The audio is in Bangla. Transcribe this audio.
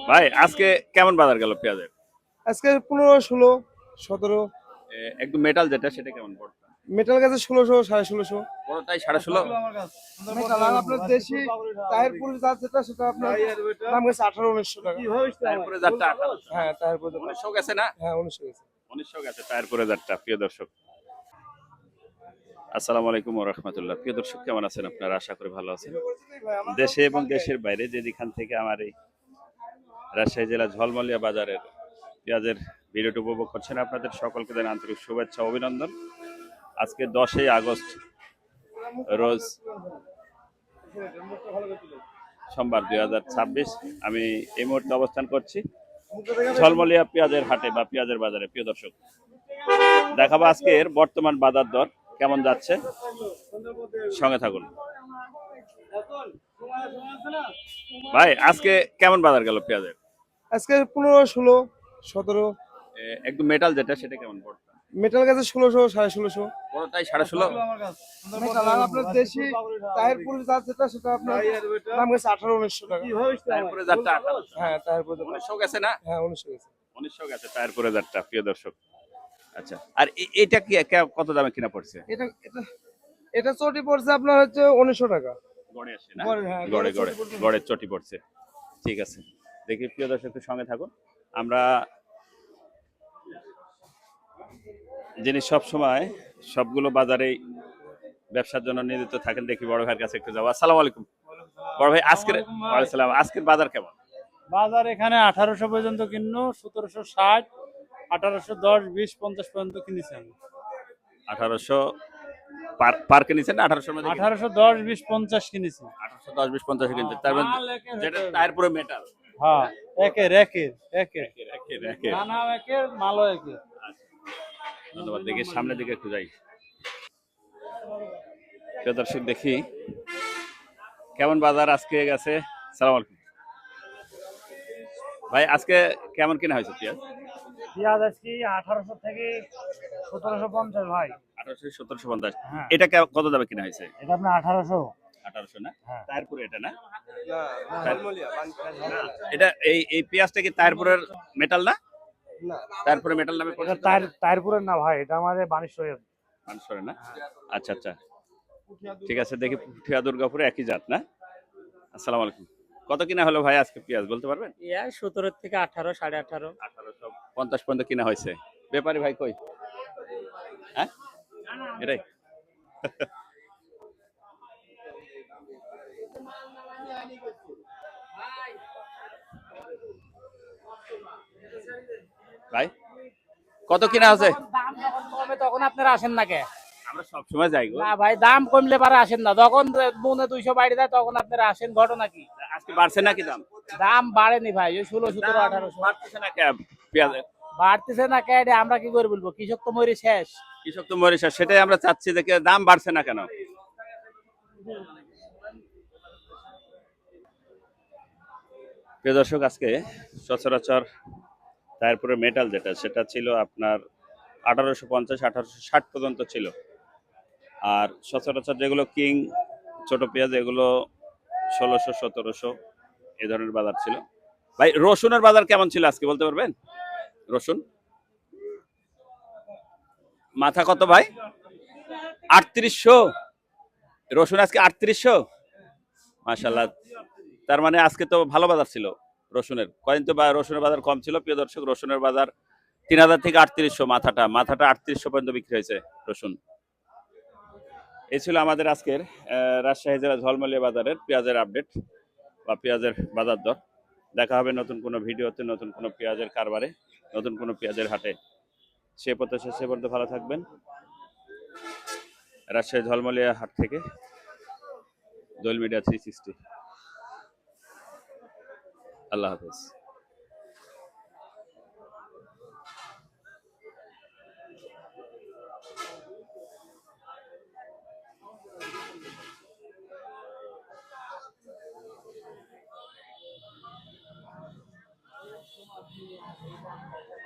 ভাই আজকে কেমন বাজার গেল পেঁয়াজের? আজকে 15, 16, 17। একদম মেটাল যেটা সেটা কেমন পড়ছে? মেটাল গেছে 1600, 1650। বড়টাই 16.5। মেটাল আর আপনার দেশি তাহিরপুর জাত যেটা সেটা আপনার দাম গেছে 1800, 1900 টাকা। তারপরে যারটা 1800। হ্যাঁ তাহিরপুর 1900 গেছে না? হ্যাঁ 1900 গেছে। 1900 গেছে তারপরে যারটা। প্রিয় দর্শক, আসসালামু আলাইকুম ওয়া রাহমাতুল্লাহ। প্রিয় দর্শক, কেমন আছেন আপনারা? আশা করি ভালো আছেন। দেশে এবং দেশের বাইরে যেখান থেকে আমার এই রাজশাহী জেলা ঝলমলিয়া বাজারের পেঁয়াজের ভিডিওটি উপভোগ করছেন, আপনাদের সকলকে জানাই আন্তরিক শুভেচ্ছা ও অভিনন্দন। আজকে 10ই আগস্ট রোজ সোমবার 2026। আমি এই মুহূর্তে অবস্থান করছি ঝলমলিয়া পেঁয়াজের হাটে বা পেঁয়াজের বাজারে। প্রিয় দর্শক, দেখাবো আজকের বর্তমান বাজার দর কেমন যাচ্ছে, সঙ্গে থাকুন। ভাই আজকে কেমন বাজার গেল পেঁয়াজের? আজকে 15, 16, 17। একদম মেটাল যেটা সেটা কেমন পড়ছে? মেটাল গেছে 1600, 1650। বড়টাই 16.5। মেটাল আর আপনার দেশি তাহিরপুর জাত যেটা সেটা আপনার দাম গেছে 1800, 1900 টাকা। তারপরে যারটা 1800। হ্যাঁ তাহিরপুর 1900 গেছে না? হ্যাঁ 1900 গেছে। 1900 গেছে তারপরে যারটা। প্রিয় দর্শক, আচ্ছা, আর এটা কি কত দামে কিনা পড়ছে? এটা এটা এটা চটি পড়ছে আপনার হচ্ছে 1900 টাকা। গড়ে আসে না? গড়ে, হ্যাঁ, গড়ে গড়ে চটি পড়ছে। গড়ের চটি পড়ছে। ঠিক আছে, দেখি প্রিয় দর্শক একটু সঙ্গে থাকুন। আমরা যিনি সব সময় সবগুলো বাজারেই ব্যবসার জন্য নিয়োজিত থাকেন, দেখি বড় ভাইয়ের কাছে একটু যাবো। আসসালামু আলাইকুম বড় ভাই। আজকের বাজার কেমন? বাজার এখানে 1800 পর্যন্ত কিনলো, 1760, 1810, 20, 50 পর্যন্ত কিনেছি আমি। 1800 পার কিনেছেন না? 1800 মধ্যে 1810, 20, 50 কিনেছি। 1810, 20, 50 কিনছেন। তার মধ্যে মাল একের যেটা একের। টায়ার পুরো মেটাল। হ্যাঁ, একের একের একের একের। নানাও একের, মালও একের। ধন্যবাদ। দেখি সামনের দিকে একটু যাই। প্রিয় দর্শক, দেখি কেমন বাজার আজকে গেছে। সালাম আলাইকুম ভাই, আজকে কেমন কিনা হয়েছে পেঁয়াজ? পেঁয়াজ আজকে 1800 থেকে 1750 ভাই। 1800, 1750। হ্যাঁ। এটা কত দামে কিনা হয়েছে? এটা আপনার 1800। 1800 না? হ্যাঁ। তারপরে এটা না? না ঝলমলিয়া এটা এই পেঁয়াজটা কি তারপরের মেটাল না? না তারপরে মেটাল নামে এটা পরিচিত? তারপুরের না ভাই, এটা আমাদের বানেশ্বরের। মানুষের না? আচ্ছা আচ্ছা, ঠিক আছে। দেখি পুঠিয়া দুর্গাপুরে একই জাত না? আসসালামু আলাইকুম। কত কিনা হলো ভাই আজকে পেঁয়াজ বলতে পারবেন? 17 থেকে 18, 18.5। 1850 পর্যন্ত কিনা হয়েছে। ব্যাপারী ভাই কই? হ্যাঁ, এটাই। ভাই কত কিনা আছে? দাম যখন কমে তখন আপনারা আসেন না কে? আমরা সব সময় যাই গো। না ভাই, দাম কমলে পারে আসেন না। যখন মনে 200 বাইরে যায় তখন আপনারা আসেন, ঘটনা কি? আজকে বাড়ছে নাকি দাম? দাম বাড়েনি ভাই, ওই 16, 17, 1800 বাড়তেছে না কেন পেঁয়াজের? বাড়তেছে না কে? এটা আমরা কি করে বলবো? কৃষক তো মরে শেষ। কৃষক তো মরিশা, সেটাই আমরা চাচ্ছি যে দাম বাড়ছে না কেন। প্রিয় দর্শক, আজকে সচরাচর তারপরে মেটাল যেটা সেটা ছিল আপনার 1850, 1860 পর্যন্ত ছিল। আর সচরাচর যেগুলো কিং ছোট পেঁয়াজ এগুলো 1600, 1700 এই ধরনের বাজার ছিল। ভাই রসুনের বাজার কেমন ছিল আজকে বলতে পারবেন? রসুন মাথা কত ভাই? 3800। রসুন আজকে 3800। মাশাআল্লাহ, তার মানে আজকে তো ভালো বাজার ছিল রসুনের। কয়েন তো রসুনের বাজার কম ছিল। প্রিয় দর্শক, রসুনের বাজার 3000 থেকে 3800। মাথাটা 3800 পর্যন্ত বিক্রি হয়েছে রসুন। এই ছিল আমাদের আজকের রাজশাহী জেলা ঝলমলিয়া বাজারের পেঁয়াজের আপডেট বা পেঁয়াজের বাজার দর। দেখা হবে নতুন কোনো ভিডিওতে, নতুন কোনো পেঁয়াজের কারবারে, নতুন কোনো পেঁয়াজের হাটে। সে প্রত্যাশা, সে পর্যন্ত ভালো থাকবেন। রাজশাহী ঝলমলিয়া হাট থেকে দোল মিডিয়া 360। আল্লাহ হাফেজ।